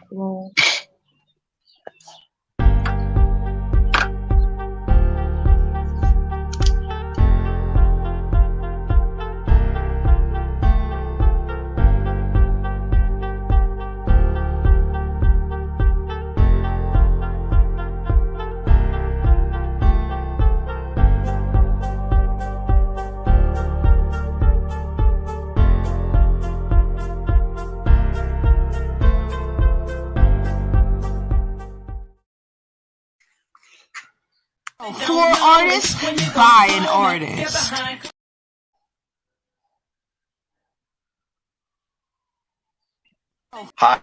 Well, For artists, by an artist. Hi.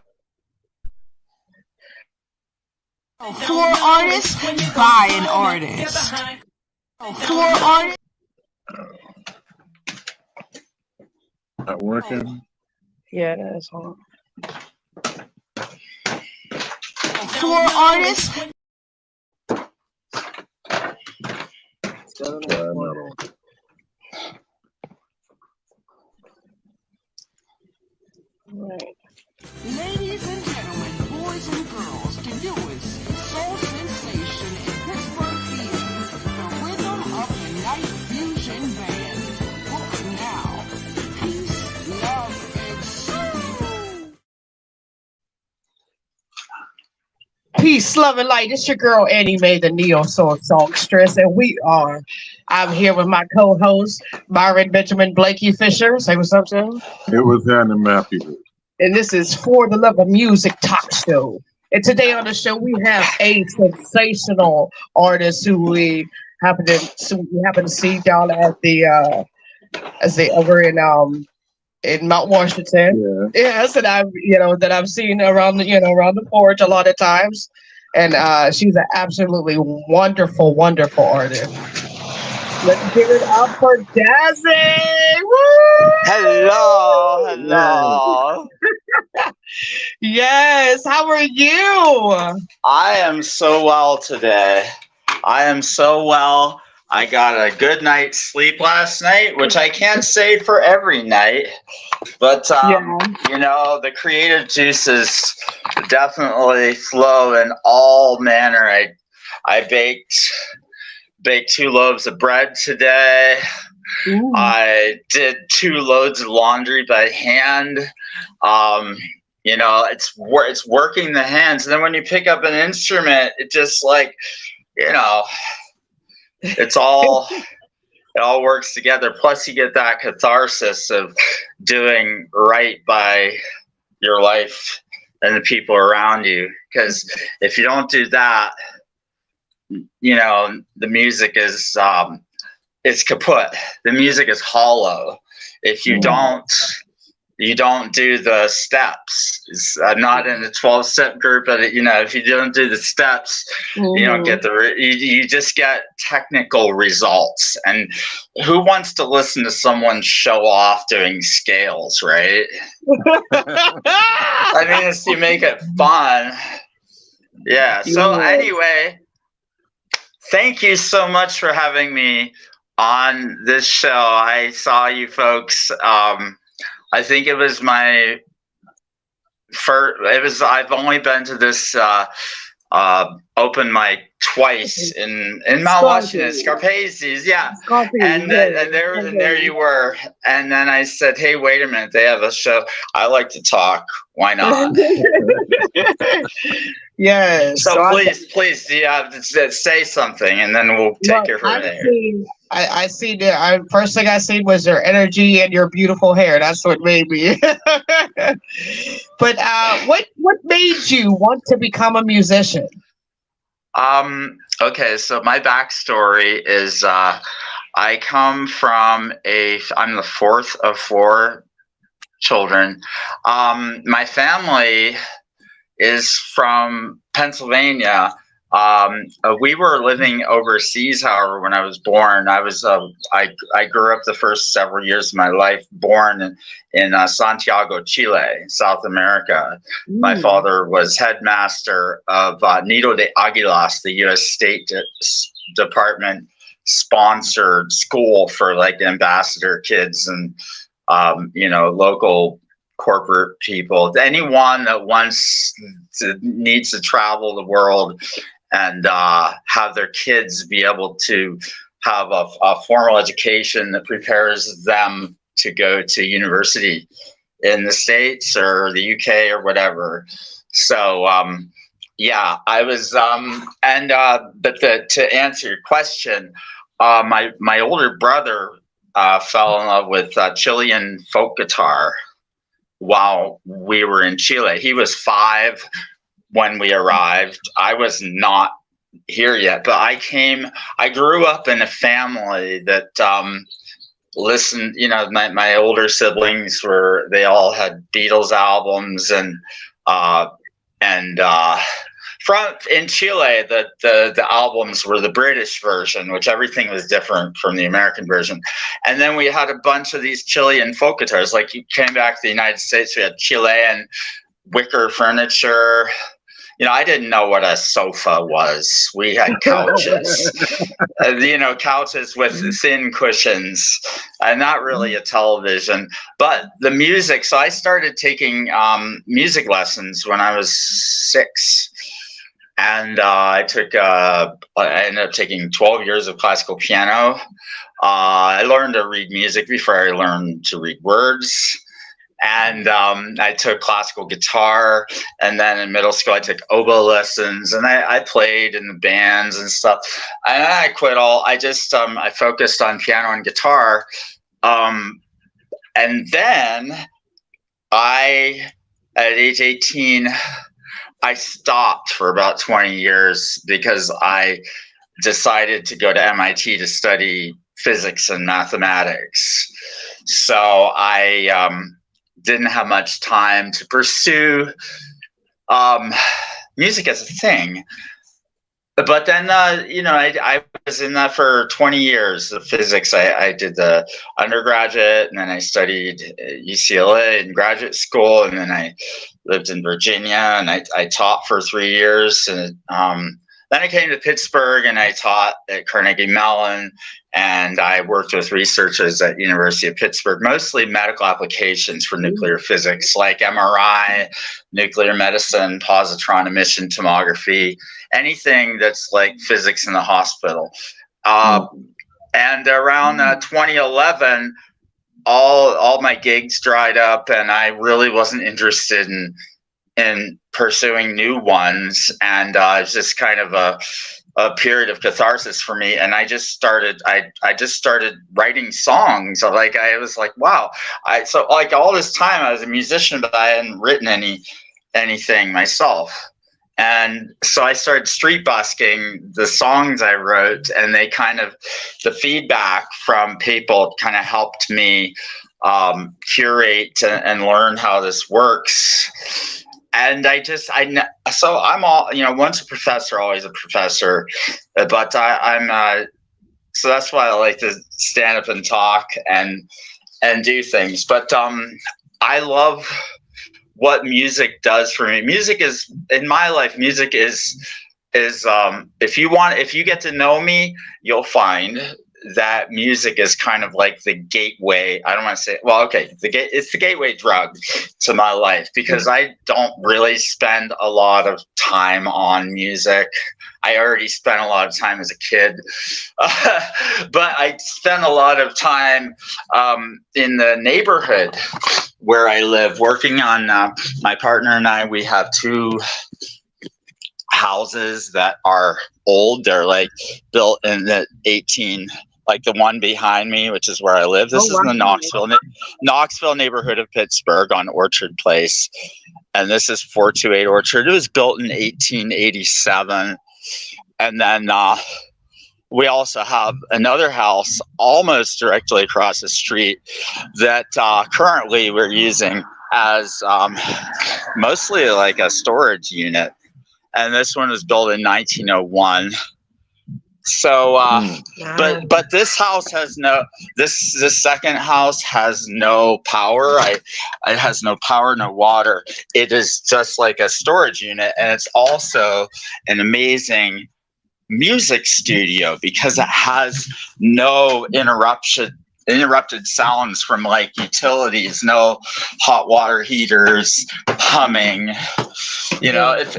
For artists, by an artist. For artists. Not working. yeah, that's hard. For artists. Right. Ladies and gentlemen, boys and girls, the newest soul sensation in Pittsburgh theater, the rhythm of the night fusion band. For now, peace, love, and soul. Peace, love, and light. It's your girl Annie Mae, the Neo Soul Songstress, and I'm here with my co-host Byron Benjamin Blakey Fisher. Say what's up to him. It was Annie Matthews. And this is For the Love of Music Talk Show. And today on the show we have a sensational artist who we happen to see down at the over in Mount Washington. Yeah. Yes, and I've seen around the porch a lot of times. And she's an absolutely wonderful, wonderful artist. Let's give it up for Jazzy! Woo! Hello. Yes, how are you? I am so well today. I am so well. I got a good night's sleep last night, which I can't say for every night. But, the creative juices definitely flow in all manner. I baked 2 loaves of bread today. Ooh. I did 2 loads of laundry by hand. It's working the hands. And then when you pick up an instrument, it just it all works together. Plus you get that catharsis of doing right by your life and the people around you. Because if you don't do that, the music is it's kaput. The music is hollow if you don't do the steps. I'm not in the 12-step group, but if you don't do the steps, you don't get you just get technical results. And who wants to listen to someone show off doing scales, right? I mean, you make it fun. Yeah. So anyway, thank you so much for having me on this show. I saw you folks. I think it was my first. I've only been to this open mic twice in Mount Washington, Scarpace's, yeah. And there you were. And then I said, hey, wait a minute, they have a show. I like to talk. Why not? Yes. So please, say something, and then we'll take it from there. I see the first thing I seen was your energy and your beautiful hair. That's what made me. But what made you want to become a musician? Okay, so my backstory is I come from I'm the 4th of 4 children. My family is from Pennsylvania. We were living overseas, however, when I was born. I grew up the first several years of my life born in Santiago, Chile, South America. My father was headmaster of Nido de Aguilas, the U.S. State Department sponsored school for like ambassador kids and local corporate people, anyone that needs to travel the world and have their kids be able to have a formal education that prepares them to go to university in the States or the UK or whatever. So yeah, I was but to answer your question, my older brother fell in love with Chilean folk guitar while we were in Chile. He was 5 when we arrived. I was not here yet, but I grew up in a family that listened, my older siblings they all had Beatles albums and in Chile, the albums were the British version, which everything was different from the American version. And then we had a bunch of these Chilean folk guitars. Like, you came back to the United States, we had Chilean wicker furniture. I didn't know what a sofa was. We had couches, couches with thin cushions, and not really a television. But the music, so I started taking music lessons when I was 6. And I ended up taking 12 years of classical piano. I learned to read music before I learned to read words. And I took classical guitar, and then in middle school I took oboe lessons, and I played in the bands and stuff. And then I quit all. I just I focused on piano and guitar, and then at age 18, I stopped for about 20 years because I decided to go to MIT to study physics and mathematics. So I didn't have much time to pursue music as a thing. But then, I was in that for 20 years, the physics. I did the undergraduate, and then I studied at UCLA in graduate school, and then I lived in Virginia, and I taught for 3 years. And then I came to Pittsburgh, and I taught at Carnegie Mellon, and I worked with researchers at University of Pittsburgh, mostly medical applications for nuclear physics, like MRI, nuclear medicine, positron emission tomography, anything that's like physics in the hospital. And around 2011, all my gigs dried up, and I really wasn't interested in pursuing new ones. And it's just kind of a period of catharsis for me. And I just started writing songs. I was like, wow. So all this time I was a musician, but I hadn't written anything myself. And so I started street busking the songs I wrote, and the feedback from people kind of helped me curate and learn how this works. And so I'm all, once a professor, always a professor. But so that's why I like to stand up and talk and do things. But I love what music does for me. Music is, in my life, music is if you get to know me, you'll find that music is kind of like the gateway. I don't want to say, well, okay, it's the gateway drug to my life, because I don't really spend a lot of time on music. I already spent a lot of time as a kid, but I spend a lot of time in the neighborhood where I live, working on my partner and I. We have 2 houses that are old. They're built in the the one behind me, which is where I live. This is in the Knoxville neighborhood of Pittsburgh on Orchard Place. And this is 428 Orchard. It was built in 1887. And then we also have another house almost directly across the street that currently we're using as mostly like a storage unit. And this one was built in 1901. So, but this house has this second house has no power. It has no power, no water. It is just like a storage unit. And it's also an amazing music studio because it has no interruption interrupted sounds from like utilities, no hot water heaters humming. You know, if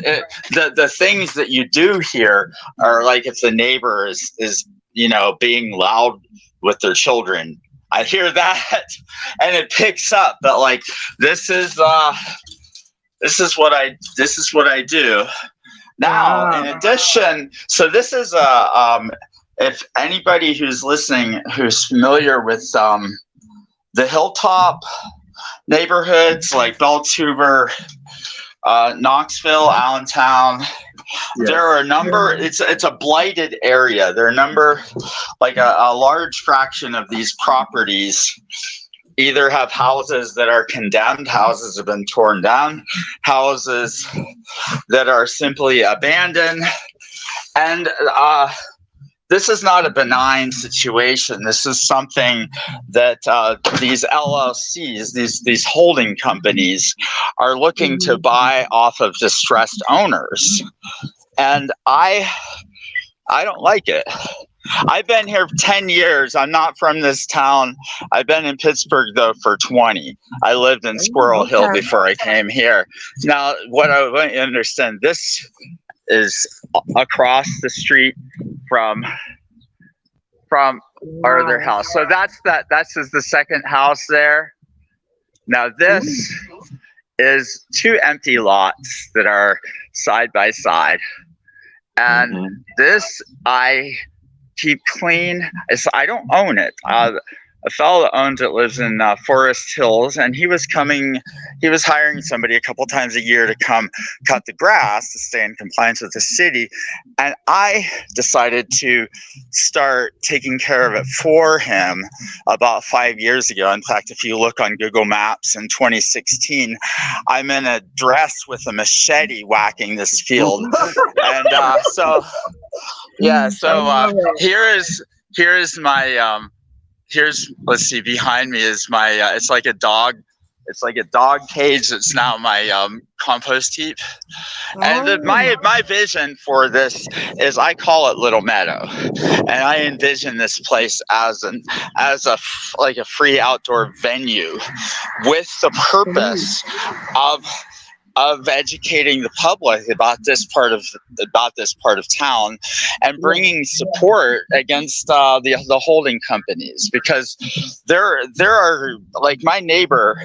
the things that you do here are like if the neighbor is you know being loud with their children, I hear that and it picks up. But like this is what I do. Now, in addition, so this is if anybody who's listening who's familiar with the Hilltop neighborhoods like Beltuber, Knoxville, Allentown, there are a number. It's a blighted area. There are a number, like a large fraction of these properties either have houses that are condemned, houses have been torn down, houses that are simply abandoned, and this is not a benign situation. This is something that these LLCs, these holding companies, are looking to buy off of distressed owners, and I don't like it. I've been here 10 years. I'm not from this town. I've been in Pittsburgh, though, for 20. I lived in Squirrel Hill before I came here. Now, what I want you to understand, this is across the street from our other house. So that's the second house there. Now, this is two empty lots that are side by side. And this I keep clean. I don't own it. A fellow that owns it lives in Forest Hills, and he was hiring somebody a couple times a year to come cut the grass to stay in compliance with the city. And I decided to start taking care of it for him about 5 years ago. In fact, if you look on Google Maps in 2016, I'm in a dress with a machete whacking this field. And here's my let's see, behind me is my it's like a dog cage that's now my compost heap. And my vision for this is, I call it Little Meadow, and I envision this place as a free outdoor venue with the purpose of educating the public about this part of town and bringing support against the holding companies, because there are, like, my neighbor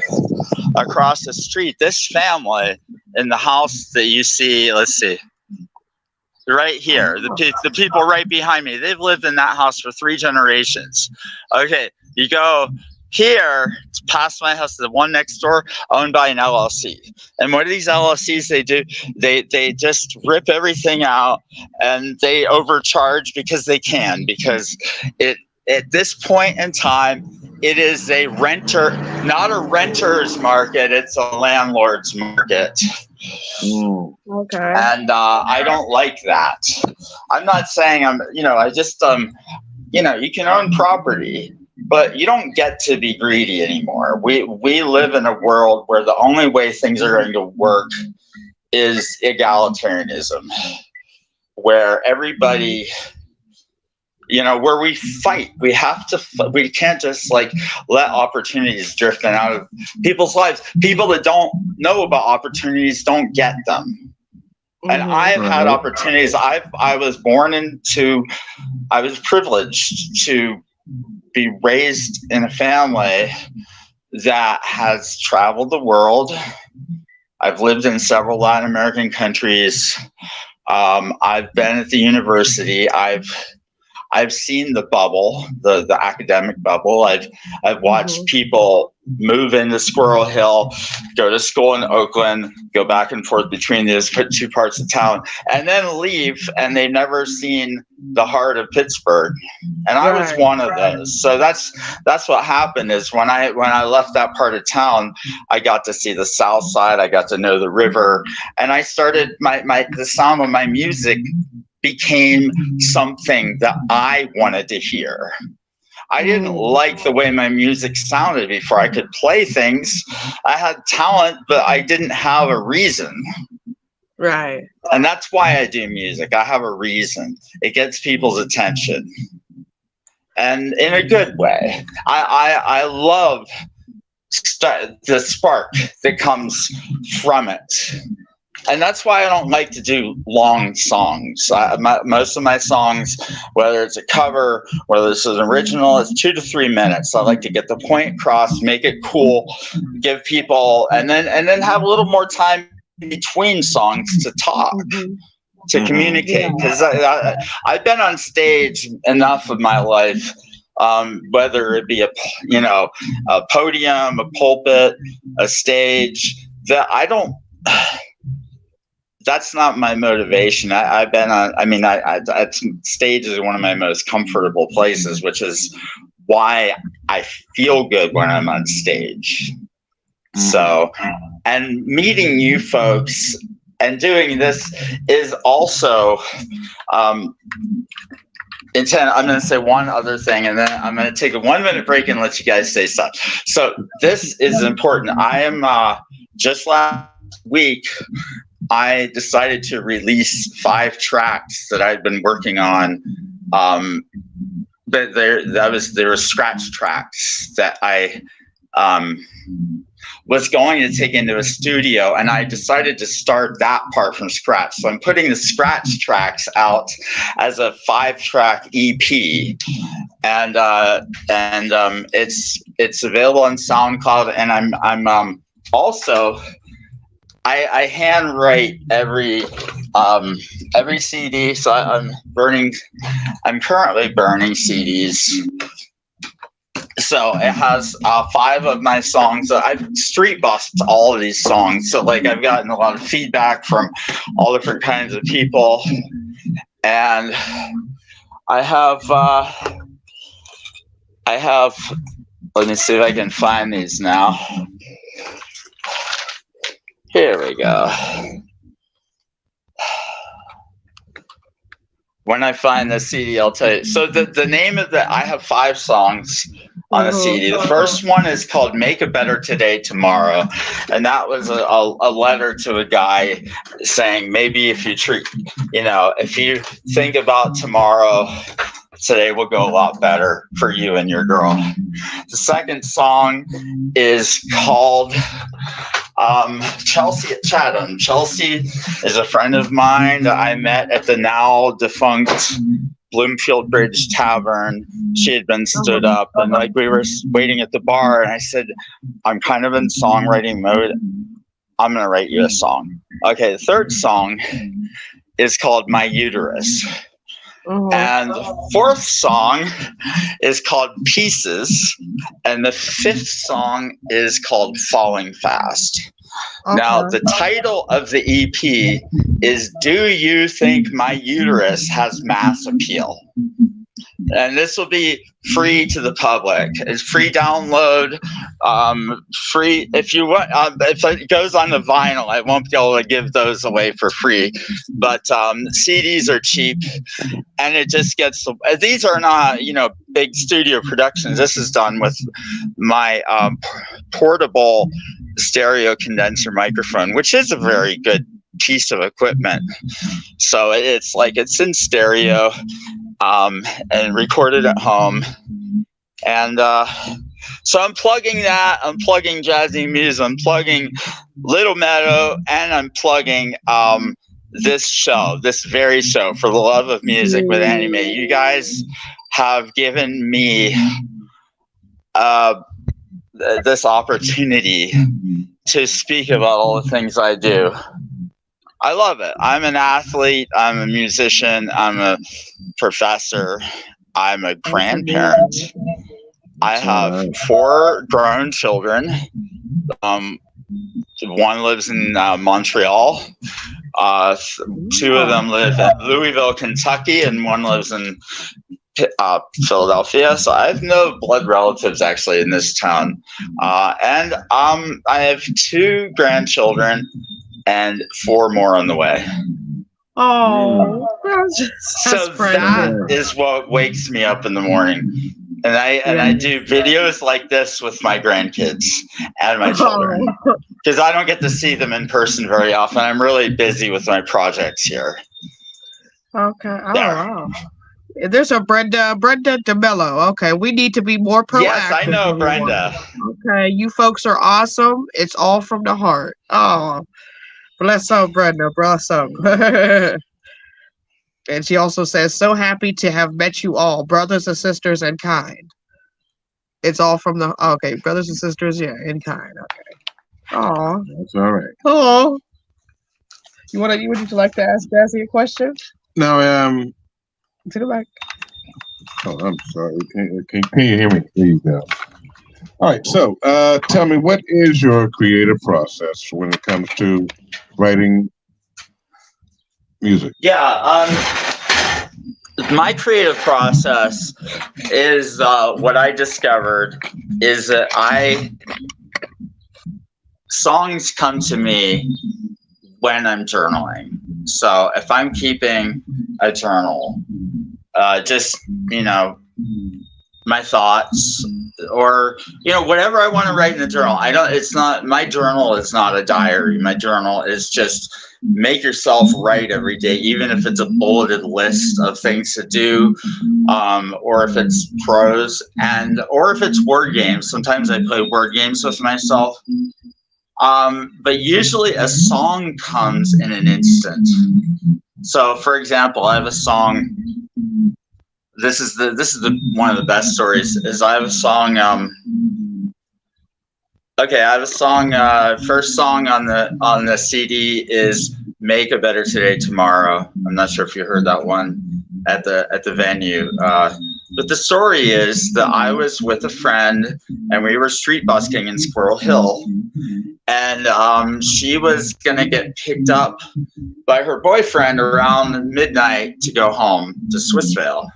across the street, this family in the house that you see, let's see, right here, the people right behind me, they've lived in that house for 3 generations. Okay, you go here, it's past my house, the one next door, owned by an LLC. And what do these LLCs they do? They just rip everything out, and they overcharge because they can, because at this point in time, it is a renter, not a renter's market, it's a landlord's market. Okay. And I don't like that. I'm not saying I just, you can own property, but you don't get to be greedy anymore. We live in a world where the only way things are going to work is egalitarianism, where everybody, where we fight. We have to. We can't just let opportunities drift out of people's lives. People that don't know about opportunities don't get them. And I've had opportunities. I was privileged to be raised in a family that has traveled the world. I've lived in several Latin American countries. I've been at the university. I've seen the bubble, the academic bubble. I've watched people move into Squirrel Hill, go to school in Oakland, go back and forth between these 2 parts of town, and then leave, and they've never seen the heart of Pittsburgh. And I was one of those. So that's what happened, is when I left that part of town, I got to see the South Side. I got to know the river, and I started the sound of my music became something that I wanted to hear. I didn't like the way my music sounded before. I could play things. I had talent, but I didn't have a reason. Right. And that's why I do music. I have a reason. It gets people's attention. and in a good way. I love the spark that comes from it. And that's why I don't like to do long songs. Most of my songs, whether it's a cover, whether it's an original, it's 2 to 3 minutes. I like to get the point across, make it cool, give people, and then have a little more time between songs to talk, to communicate. Because I've been on stage enough of my life, whether it be a podium, a pulpit, a stage, that I don't. That's not my motivation. I've been on. I mean, stage is one of my most comfortable places, which is why I feel good when I'm on stage. So, and meeting you folks and doing this is also intent. I'm going to say one other thing, and then I'm going to take a 1 minute break and let you guys say stuff. So this is important. I am just last week, I decided to release 5 tracks that I'd been working on. But there were scratch tracks that I was going to take into a studio, and I decided to start that part from scratch. So I'm putting the scratch tracks out as a 5-track EP, and it's available on SoundCloud, and I'm also. I handwrite every CD, so I'm currently burning CDs. So it has 5 of my songs. I've street bussed all of these songs, so like I've gotten a lot of feedback from all different kinds of people, and I have. Let me see if I can find these now. Here we go. When I find the CD, I'll tell you. So the name of I have 5 songs on the CD. The first one is called Make a Better Today Tomorrow. And that was a letter to a guy saying, maybe if you if you think about tomorrow, today will go a lot better for you and your girl. The second song is called Chelsea at Chatham. Chelsea is a friend of mine that I met at the now defunct Bloomfield Bridge Tavern. She had been stood up, and like we were waiting at the bar, and I said, I'm kind of in songwriting mode. I'm going to write you a song. Okay, the third song is called My Uterus. And the 4th song is called Pieces, and the 5th song is called Falling Fast. Now, the title of the EP is Do You Think My Uterus Has Mass Appeal? And this will be free to the public. It's free download, free if you want. If it goes on the vinyl, I won't be able to give those away for free. But CDs are cheap, and it just gets. These are not, big studio productions. This is done with my portable stereo condenser microphone, which is a very good piece of equipment. So it's in stereo. And recorded at home, and so I'm plugging that. I'm plugging JazzyMuse. I'm plugging Little Meadow, and I'm plugging this very show, For the Love of Music with Anime. You guys have given me this opportunity to speak about all the things I do. I love it. I'm an athlete. I'm a musician. I'm a professor. I'm a grandparent. I have 4 grown children. One lives in Montreal. 2 of them live in Louisville, Kentucky, and one lives in Philadelphia. So I have no blood relatives actually in this town. And I have 2 grandchildren and 4 more on the way. Oh, so that is what wakes me up in the morning, and I do videos like this with my grandkids and my children, because I don't get to see them in person very often. I'm really busy with my projects here. Okay. Oh, wow. There's a Brenda DeMello. Okay, we need to be more proactive. Yes, I know everyone. Brenda. Okay, you folks are awesome. It's all from the heart. Oh, bless up, Brenda. Bless up. And she also says, so happy to have met you all, brothers and sisters and kind. It's all from the, okay, brothers and sisters, yeah, in kind. Okay. Oh, That's all right. oh. Would you like to ask Jazzy a question? Now, To the back. oh, I'm sorry. Can you hear me, please, now? All right. So, tell me, what is your creative process when it comes to writing music? Yeah, my creative process is what I discovered is that songs come to me when I'm journaling. So if I'm keeping a journal, just, my thoughts or, whatever I want to write in the journal. My journal is not a diary. My journal is just make yourself write every day, even if it's a bulleted list of things to do, or if it's prose or if it's word games. Sometimes I play word games with myself. But usually a song comes in an instant. So for example, I have a song. This is one of the best stories is I have a song. I have a song. First song on the CD is "Make a Better Today Tomorrow." I'm not sure if you heard that one at the venue. But the story is that I was with a friend and we were street busking in Squirrel Hill, and she was gonna get picked up by her boyfriend around midnight to go home to Swissvale.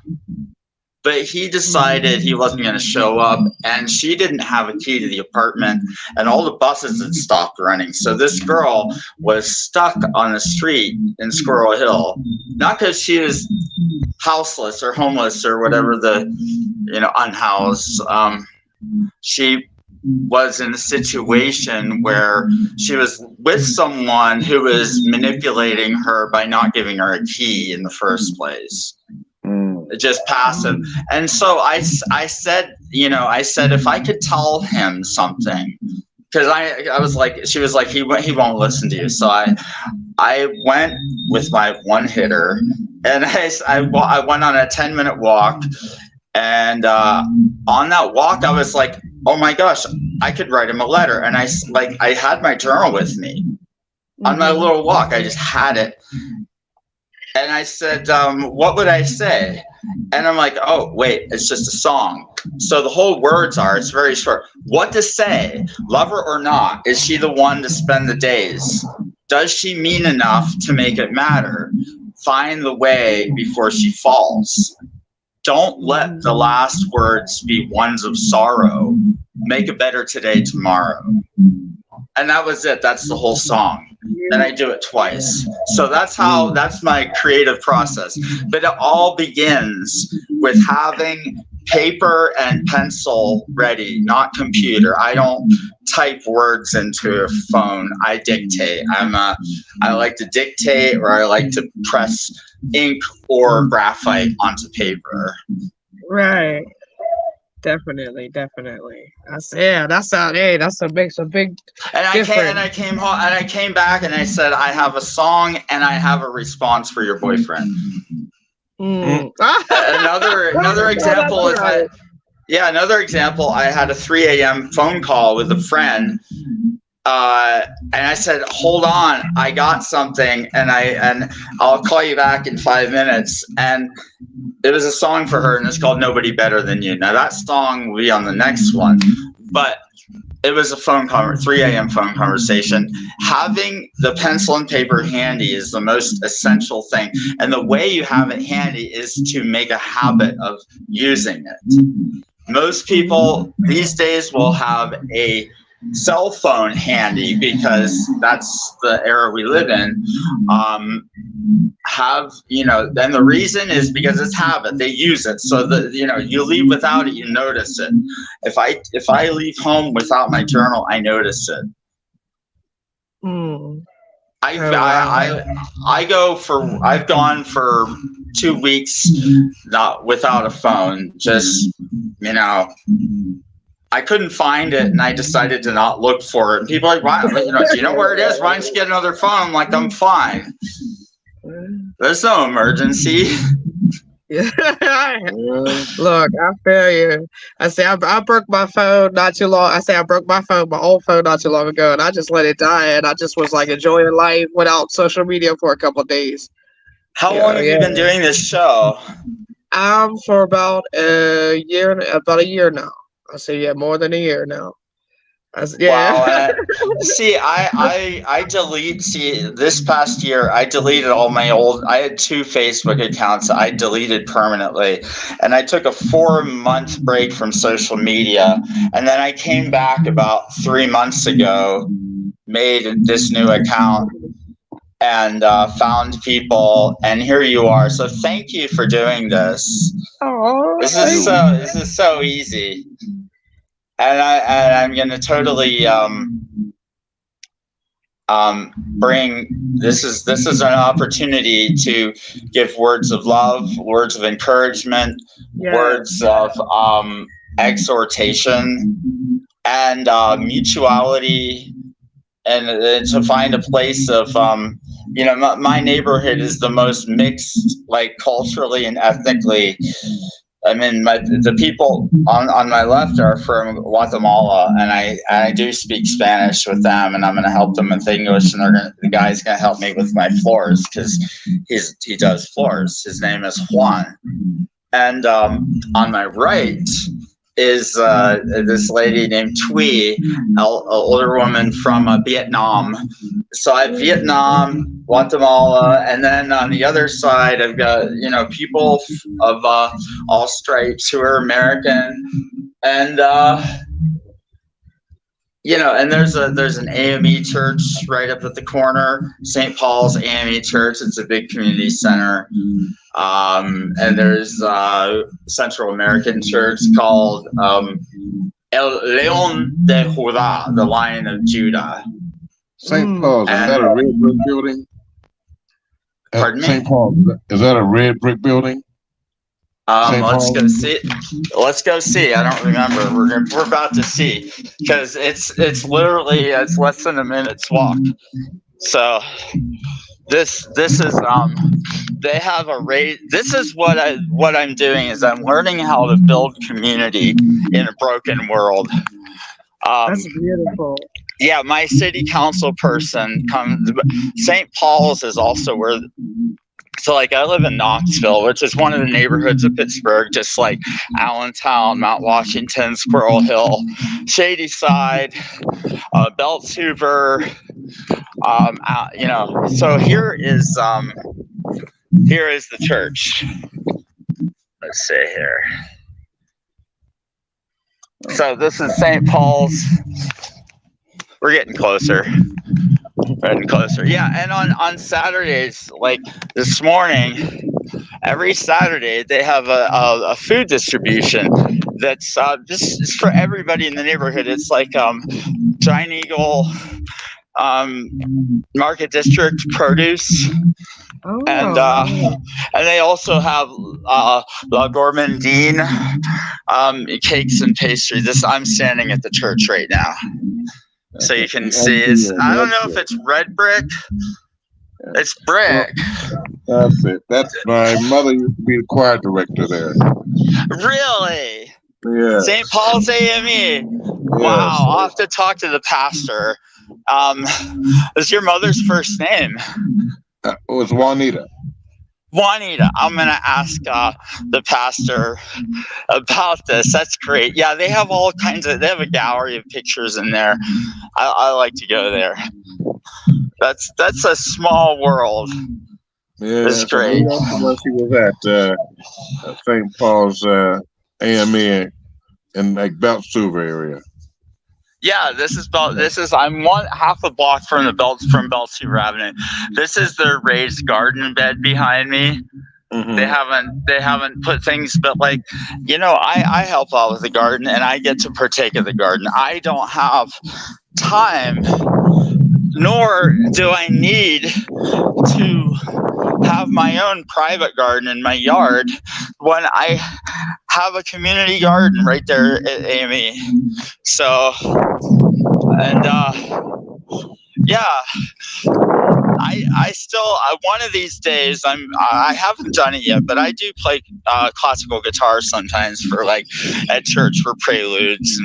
But he decided he wasn't going to show up, and she didn't have a key to the apartment, and all the buses had stopped running. So this girl was stuck on the street in Squirrel Hill, not because she was houseless or homeless or whatever unhoused. She was in a situation where she was with someone who was manipulating her by not giving her a key in the first place. Just passive. And so I said, if I could tell him something, because I was like, she was like, he won't listen to you. So I went with my one hitter, and I went on a 10-minute walk, and on that walk I was like, oh my gosh, I could write him a letter. And I had my journal with me on my little walk. I just had it. And I said, what would I say? And I'm like, oh, wait, it's just a song. So the whole words it's very short. What to say? Love her or not? Is she the one to spend the days? Does she mean enough to make it matter? Find the way before she falls. Don't let the last words be ones of sorrow. Make a better today tomorrow. And that was it. That's the whole song. And I do it twice. So that's my creative process. But it all begins with having paper and pencil ready, not computer. I don't type words into a phone. I dictate. I like to dictate, or I like to press ink or graphite onto paper. Right. Definitely. Makes a big difference. I came home and I came back and I said, I have a song and I have a response for your boyfriend. Another example is another example. I had a 3 a.m. phone call with a friend, and I said, hold on, I got something, and I'll call you back in 5 minutes. And it was a song for her, and it's called Nobody Better Than You. Now that song will be on the next one, but it was a 3 a.m. phone conversation. Having the pencil and paper handy is the most essential thing. And the way you have it handy is to make a habit of using it. Most people these days will have a cell phone handy because that's the era we live in. Then the reason is because it's habit. They use it. So you leave without it, you notice it. If I leave home without my journal, I notice it. I I've gone for 2 weeks not without a phone. Just, you know, I couldn't find it, and I decided to not look for it. And people are like, "Wow, you know, do you know where it is? Why don't you get another phone?" I'm like, "I'm fine. There's no emergency." Look, I feel you. I say I broke my phone not too long. I say I broke my old phone not too long ago, and I just let it die, and I just was like enjoying life without social media for a couple of days. How long have you been doing this show? For about a year now. I say more than a year now. Wow. See, this past year, I deleted all my I had 2 Facebook accounts I deleted permanently. And I took a 4-month break from social media. And then I came back about 3 months ago, made this new account, and found people. And here you are. So thank you for doing this. Oh, this is so easy. And I'm gonna totally bring this is an opportunity to give words of love, words of encouragement, words of exhortation, and mutuality, and to find a place of my neighborhood is the most mixed, like culturally and ethnically. I mean, the people on my left are from Guatemala, and I do speak Spanish with them, and I'm going to help them with English, and the guy's going to help me with my floors because he does floors. His name is Juan, and on my right is this lady named Thuy, an older woman from Vietnam. So I have Vietnam, Guatemala, and then on the other side I've got people of all stripes who are American, and and there's an AME church right up at the corner, St. Paul's AME Church. It's a big community center. And there's a Central American church called El León de Judá, the Lion of Judah. St. Paul's, is that a red brick building? Pardon me? St. Paul's, is that a red brick building? Let's go see. Let's go see. I don't remember. We're about to see, because it's literally less than a minute's walk. So this is they have a rate. This is what I'm doing is I'm learning how to build community in a broken world. That's beautiful. Yeah, my city council person comes. St. Paul's is also where. So, like, I live in Knoxville, which is one of the neighborhoods of Pittsburgh, just like Allentown, Mount Washington, Squirrel Hill, Shady Side, Belts Hoover. So here is the church. Let's see here. So this is St. Paul's. We're getting closer. Yeah, and on Saturdays, like this morning, every Saturday they have a food distribution that's this is for everybody in the neighborhood. It's like Giant Eagle Market District produce. Oh. And they also have La Gourmandine cakes and pastry. I'm standing at the church right now. So you can see I don't know if it's red brick. It's brick. That's it. That's my mother used to be the choir director there. Really? Yeah. St. Paul's AME. Wow. I'll have to talk to the pastor. What's your mother's first name? It was Juanita. Juanita, I'm going to ask the pastor about this. That's great. Yeah, they have they have a gallery of pictures in there. I like to go there. That's a small world. Yeah, it's great. She was at St. Paul's AME in like Belts Hoover area. Yeah, I'm half a block from Belts Hoover Avenue. This is their raised garden bed behind me. Mm-hmm. They haven't put things, but like, I help out with the garden and I get to partake of the garden. I don't have time nor do I need to have my own private garden in my yard when I have a community garden right there at AME. So, and yeah, I still one of these days I haven't done it yet, but I do play classical guitar sometimes for like at church for preludes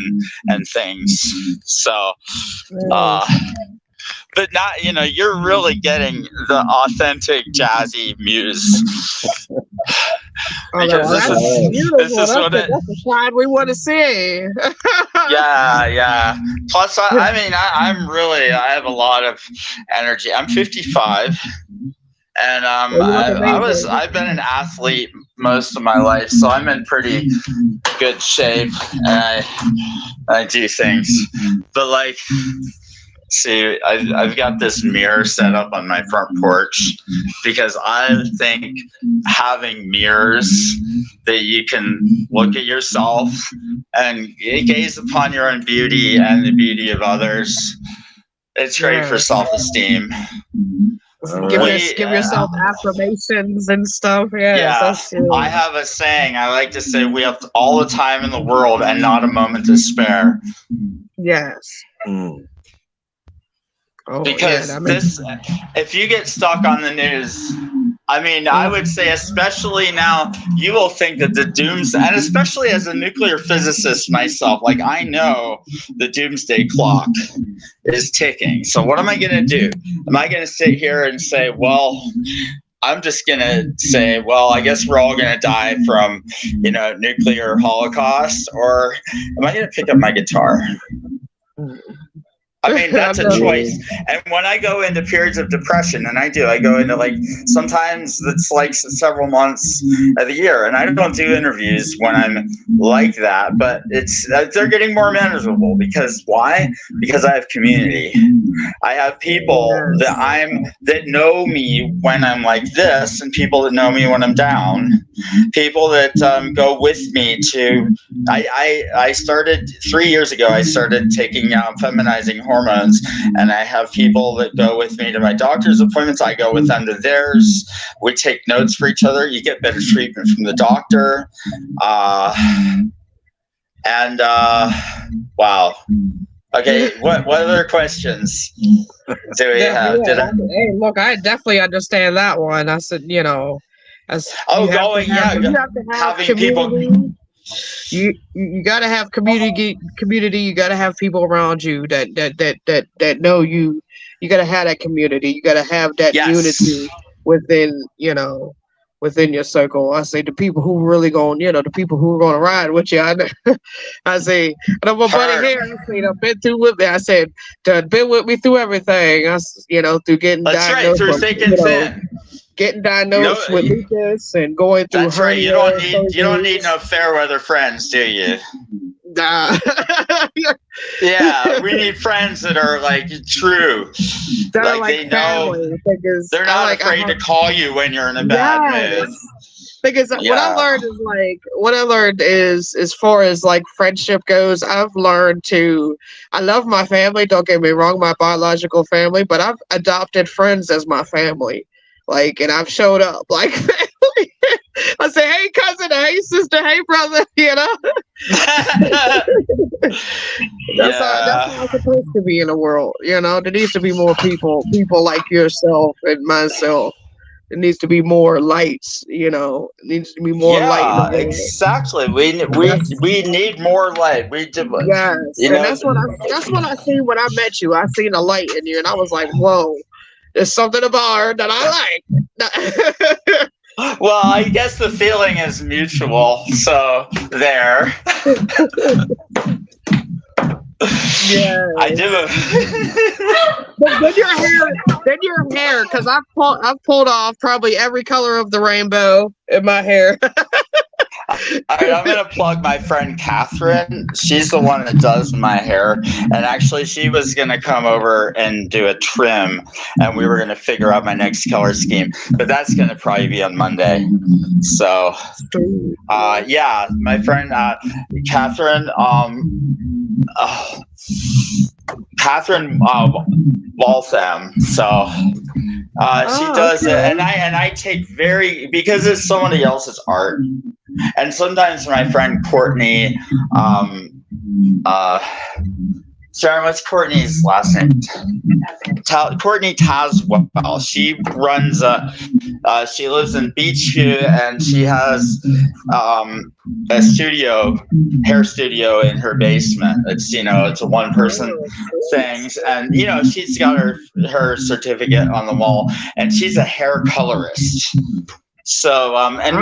and things. So, but not, you're really getting the authentic JazzyMuse. Because this is what that's the side we want to see. yeah. Plus, I have a lot of energy. I'm 55, and I've been an athlete most of my life, so I'm in pretty good shape, and I do things. But like, see, I've got this mirror set up on my front porch because I think having mirrors that you can look at yourself and gaze upon your own beauty and the beauty of others, it's great for self-esteem. Give yourself affirmations and stuff. Yeah, I have a saying. I like to say we have all the time in the world and not a moment to spare. Yes. Because if you get stuck on the news, I would say, especially now, you will think that the and especially as a nuclear physicist myself, like I know the doomsday clock is ticking. So what am I going to do? Am I going to sit here and say, well, I'm just going to say, well, I guess we're all going to die from, nuclear holocaust, or am I going to pick up my guitar? That's a choice. And when I go into periods of depression, and I go into sometimes it's like several months of the year, and I don't do interviews when I'm like that, but they're getting more manageable. Because why? Because I have community. I have people that know me when I'm like this, and people that know me when I'm down. People that go with me to. I started 3 years ago. I started taking feminizing hormones, and I have people that go with me to my doctor's appointments. I go with them to theirs. We take notes for each other. You get better treatment from the doctor. Wow. Okay, what other questions do we have? Hey, look, I definitely understand that one. I said, having people. You got to have community. You got to have people around you that know you. You got to have that community. You got to have that unity within your circle. I say the people who really the people who are going to ride with you. I say, and I'm a buddy here. I say, I've been through with me. I said, been with me through everything. Through getting diagnosed. Through thick and thin. Getting diagnosed with lupus and going through. That's right. You don't need no fair weather friends, do you? Nah. Yeah, we need friends that are true. They know they're not afraid to call you when you're in a bad mood. Because what I learned is as far as friendship goes, I've learned I love my family. Don't get me wrong, my biological family, but I've adopted friends as my family. And I've showed up like family. I say, hey cousin, hey sister, hey brother, That's how it's supposed to be in the world, There needs to be more people like yourself and myself. It needs to be more lights, It needs to be more light. Exactly. We need more light. Yes. And that's what I seen when I met you. I seen a light in you, and I was like, whoa. There's something about her that I like. Well, I guess the feeling is mutual. So there. Yeah. I do. Then your hair, because I've pulled off probably every color of the rainbow in my hair. All right, I'm gonna plug my friend Catherine. She's the one that does my hair, and actually, she was gonna come over and do a trim, and we were gonna figure out my next color scheme. But that's gonna probably be on Monday. So, my friend Catherine. Catherine Waltham. So she does it, and I take because it's somebody else's art, and sometimes my friend Courtney, Sharon, what's Courtney's last name? Courtney Taswell. She runs she lives in Beachview, and she has a hair studio in her basement. It's it's a one person thing, and she's got her certificate on the wall, and she's a hair colorist. So and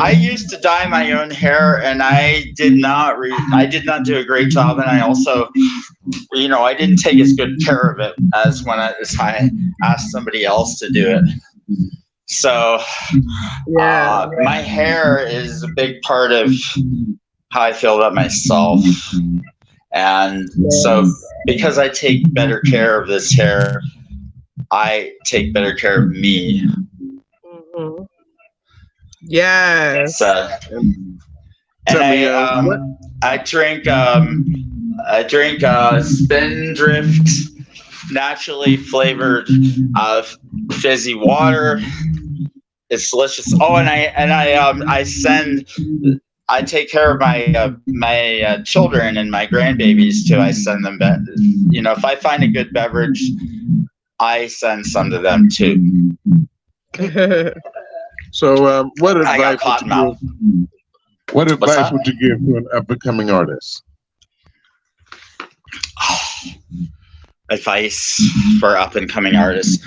I used to dye my own hair, and I did not do a great job, and I also I didn't take as good care of it as when I asked somebody else to do it. So my hair is a big part of how I feel about myself, and so because I take better care of this hair, I take better care of me. Mm-hmm. Yes. And I drink Spindrift naturally flavored fizzy water. It's delicious. Oh, and I take care of my children and my grandbabies too. I send them back. If I find a good beverage, I send some to them too. So, what advice would you give to an up-and-coming artist? Advice for up-and-coming artists.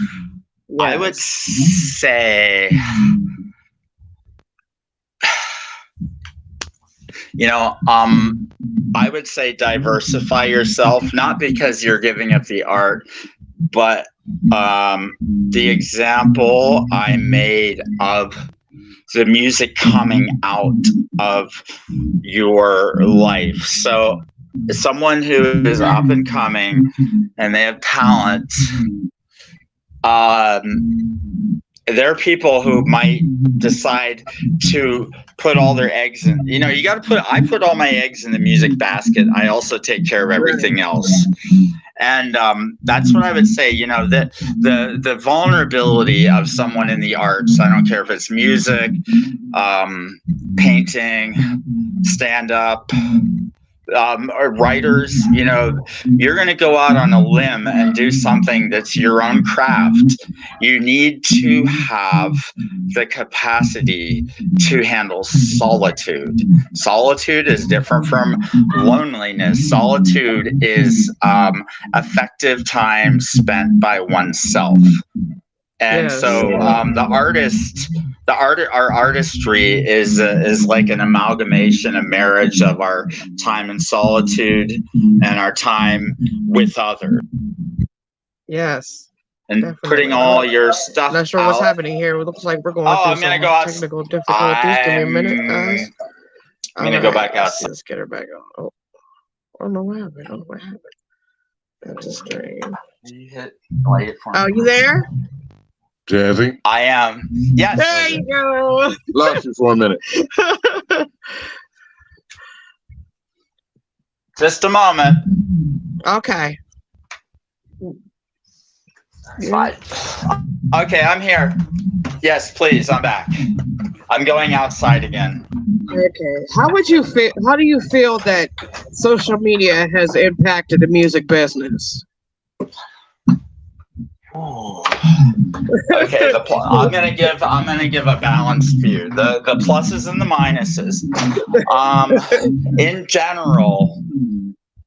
Yes. I would say, I would say diversify yourself, not because you're giving up the art, but the example I made of the music coming out of your life. So someone who is up and coming and they have talent, there are people who might decide to put all their eggs in, I put all my eggs in the music basket. I also take care of everything else. And that's what I would say, that the vulnerability of someone in the arts, I don't care if it's music, painting, stand-up, or writers, you're going to go out on a limb and do something that's your own craft. You need to have the capacity to handle solitude. Solitude is different from loneliness. Solitude is effective time spent by oneself. And so our artistry is like an amalgamation, a marriage of our time in solitude and our time with others. Yes. And definitely. Putting all your stuff Not sure what's happening here. It looks like we're going through some technical difficulties. Give me a minute, guys. I'm going to go back out. Let's get her back on. Oh, I don't know what happened. That's a stream. You hit play it for me. Oh, you there? Jazzy? I am. Yes. There you go. Lost you for a minute. Just a moment. Okay. Fine. Okay, I'm here. Yes, please, I'm back. I'm going outside again. Okay. How do you feel that social media has impacted the music business? Okay, I'm gonna give a balanced view. The pluses and the minuses. In general,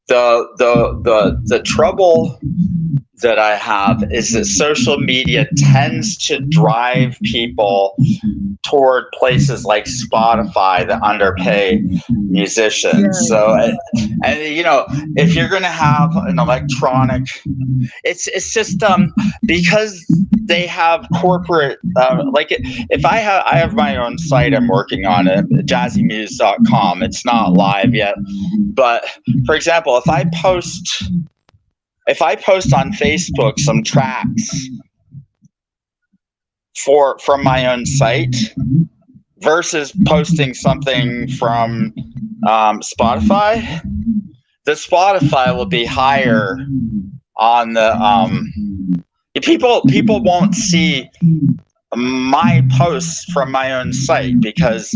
the trouble that I have is that social media tends to drive people toward places like Spotify that underpay musicians. Yeah. So, and if you're going to have an electronic, it's just because they have corporate if I have my own site I'm working on it, JazzyMuse.com. It's not live yet, but for example, if I post on Facebook some tracks from my own site versus posting something from Spotify, the Spotify will be higher on the people won't see my posts from my own site because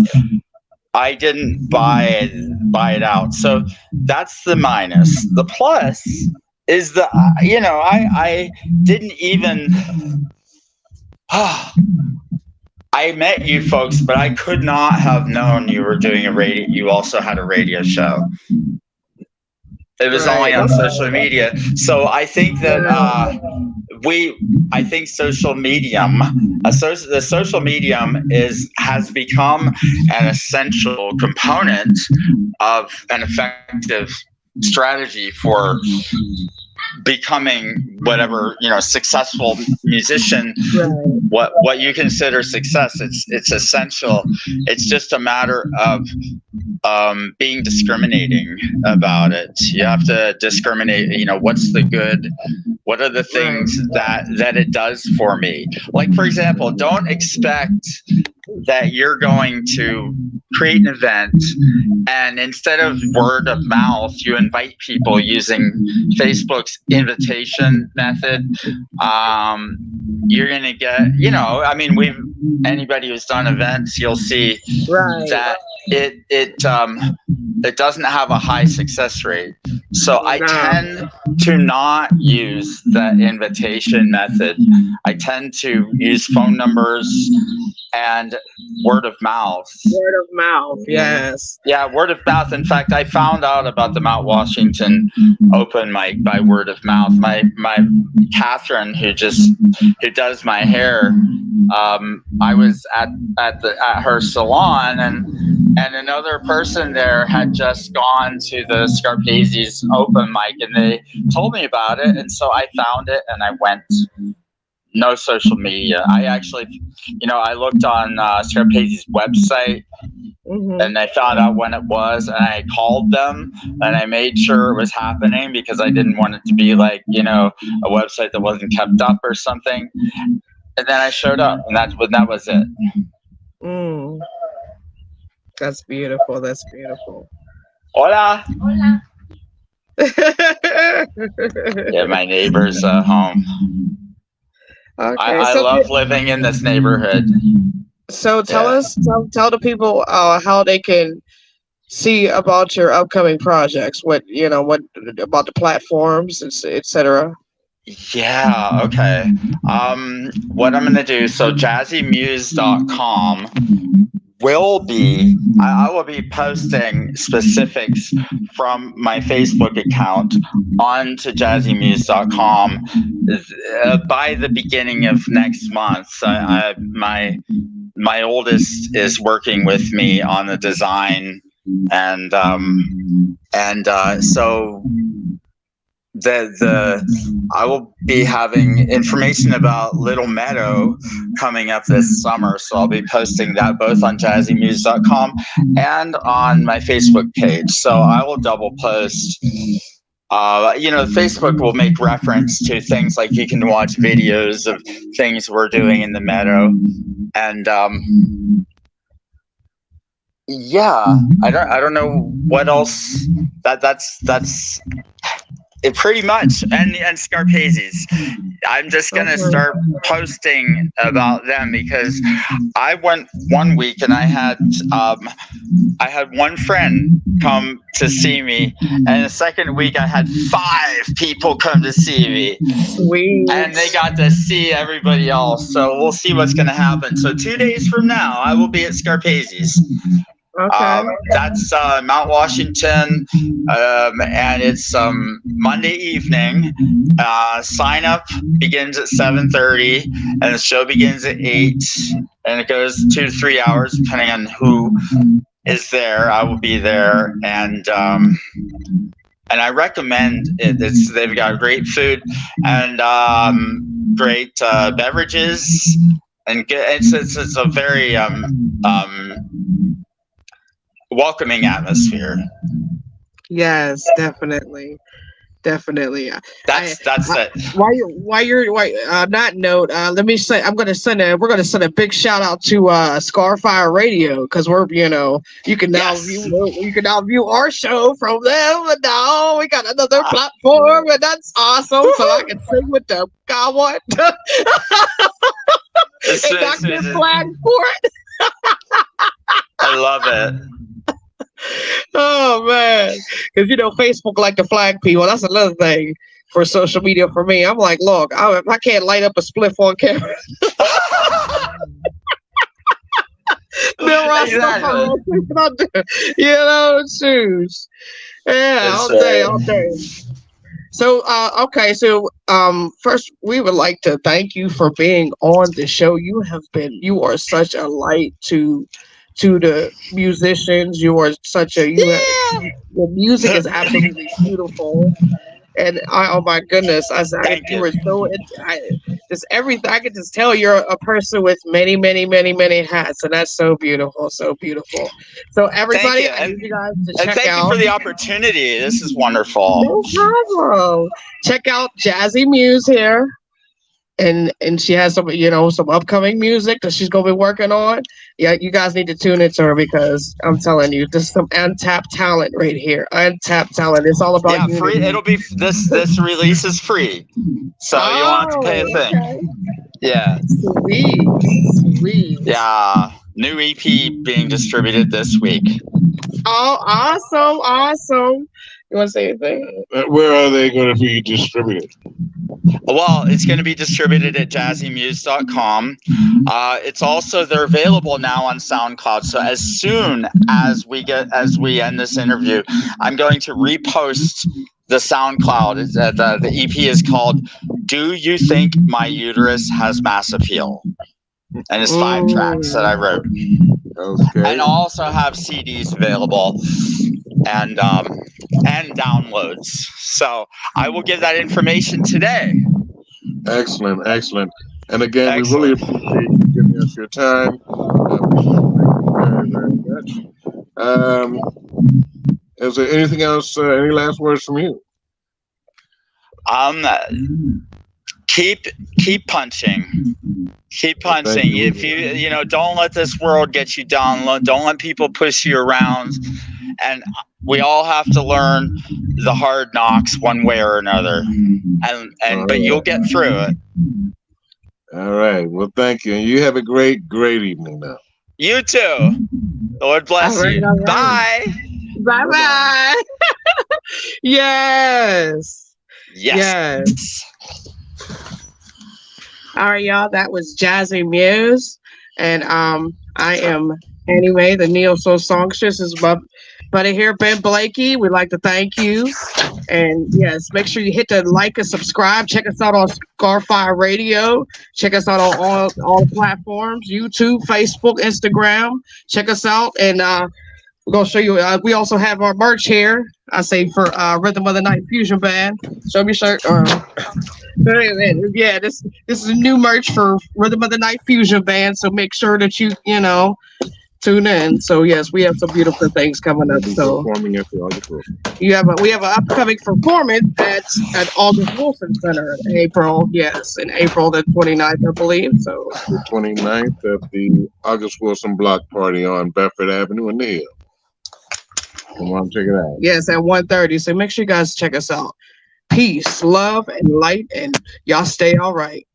I didn't buy it out. So that's the minus. The plus is the I didn't even I met you folks, but I could not have known you were doing you also had a radio show. It was only on social media. So I think that I think social medium, the social medium has become an essential component of an effective strategy for becoming whatever successful musician. What you consider success, it's essential. It's just a matter of being discriminating about it. You have to discriminate, what's the good, what are the things that it does for me. Like, for example, don't expect that you're going to create an event and instead of word of mouth, you invite people using Facebook's invitation method. You're going to get, anybody who's done events, you'll see that it doesn't have a high success rate. So I tend to not use the invitation method. I tend to use phone numbers and word of mouth. Word of mouth, yes. Yeah, word of mouth. In fact, I found out about the Mount Washington open mic by word of mouth. My Catherine, who does my hair, I was at her salon, and another person there had just gone to the Scarpazi's open mic, and they told me about it, and so I found it and I went. No social media. I actually, I looked on Scarpazi's website, and I found out when it was, and I called them, and I made sure it was happening because I didn't want it to be like, a website that wasn't kept up or something. And then I showed up, and that was it. That's beautiful. That's beautiful. Hola. Hola. Yeah, my neighbor's home. Okay, I love living in this neighborhood. So tell the people how they can see about your upcoming projects. What about the platforms, etc. Yeah. Okay. What I'm gonna do? So JazzyMuse.com I will be posting specifics from my Facebook account onto JazzyMuse.com by the beginning of next month. My oldest is working with me on the design, and so I will be having information about Little Meadow coming up this summer, so I'll be posting that both on JazzyMuse.com and on my Facebook page. So I will double post. Facebook will make reference to things like you can watch videos of things we're doing in the meadow, and I don't know what else. That's it pretty much, and Scarpazi's. I'm just gonna start posting about them because I went one week and I had one friend come to see me, and the second week I had 5 people come to see me. Sweet. And they got to see everybody else. So we'll see what's gonna happen. So 2 days from now, I will be at Scarpazi's. Okay. That's Mount Washington, and it's Monday evening. Sign up begins at 7:30, and the show begins at 8, and it goes 2 to 3 hours depending on who is there. I will be there, and I recommend it. They've got great food and great beverages, and it's a very welcoming atmosphere. Yes, definitely. definitely. That's it. On that note, let me say we're gonna send a big shout out to Scarfire Radio because you can now Yes. view our show from them, and now we got another platform, and that's awesome. So I can sing with them. God, what? And not get flagged for it. I love it. Oh man, because Facebook like to flag people. That's another thing for social media for me. I'm like, look, if I can't light up a spliff on camera, shoes. Yeah, all day. So, okay, so first we would like to thank you for being on the show. You are such a light to the musicians. You are such a the music is absolutely beautiful. And oh my goodness, you were so just everything. I could just tell you're a person with many, many, many, many hats, and that's so beautiful, so beautiful. So everybody, I need you guys to check out. Thank you for the opportunity. This is wonderful. No problem. Check out JazzyMuse here. And she has some upcoming music that she's gonna be working on. Yeah, you guys need to tune into her because I'm telling you, this is some untapped talent right here. Untapped talent. It's all about free. It'll be this release is free, so you won't have to pay a thing. Okay. Yeah. Sweet. Yeah. New EP being distributed this week. Oh, awesome. You want to say anything? Where are they going to be distributed? Well, it's going to be distributed at JazzyMuse.com. They're available now on SoundCloud. So as soon as we end this interview, I'm going to repost the SoundCloud. The EP is called "Do You Think My Uterus Has Mass Appeal?" And it's 5 tracks that I wrote. Okay. And I'll also have CDs available and downloads. So I will give that information today. Excellent. And again, we really appreciate you giving us your time. Thank you very, very much. Is there anything else? Any last words from you? Keep punching. Keep punching. If you don't let this world get you down. Don't let people push you around. And we all have to learn the hard knocks one way or another. But you'll get through it. All right. Well, thank you. And you have a great evening now. You too. Lord bless you. All right. Bye. Bye. Yes. All right, y'all. That was JazzyMuse, and I am Annie Mae, the neo soul songstress. This is my buddy here, Ben Blakey. We'd like to thank you, and yes, make sure you hit the like and subscribe. Check us out on Scarfire Radio. Check us out on all platforms: YouTube, Facebook, Instagram. Check us out, and we're gonna show you. We also have our merch here. I say for Rhythm of the Night Fusion Band. Show me shirt. Yeah, this is a new merch for Rhythm of the Night Fusion Band. So make sure that you tune in. So yes, we have some beautiful things coming up. So performing at the August Wilson. we have an upcoming performance at August Wilson Center in April. Yes, in April the 29th, I believe. So the 29th at the August Wilson Block Party on Bedford Avenue in the Hill. Come on, check it out. Yes, at 1:30. So make sure you guys check us out. Peace, love, and light, and y'all stay all right.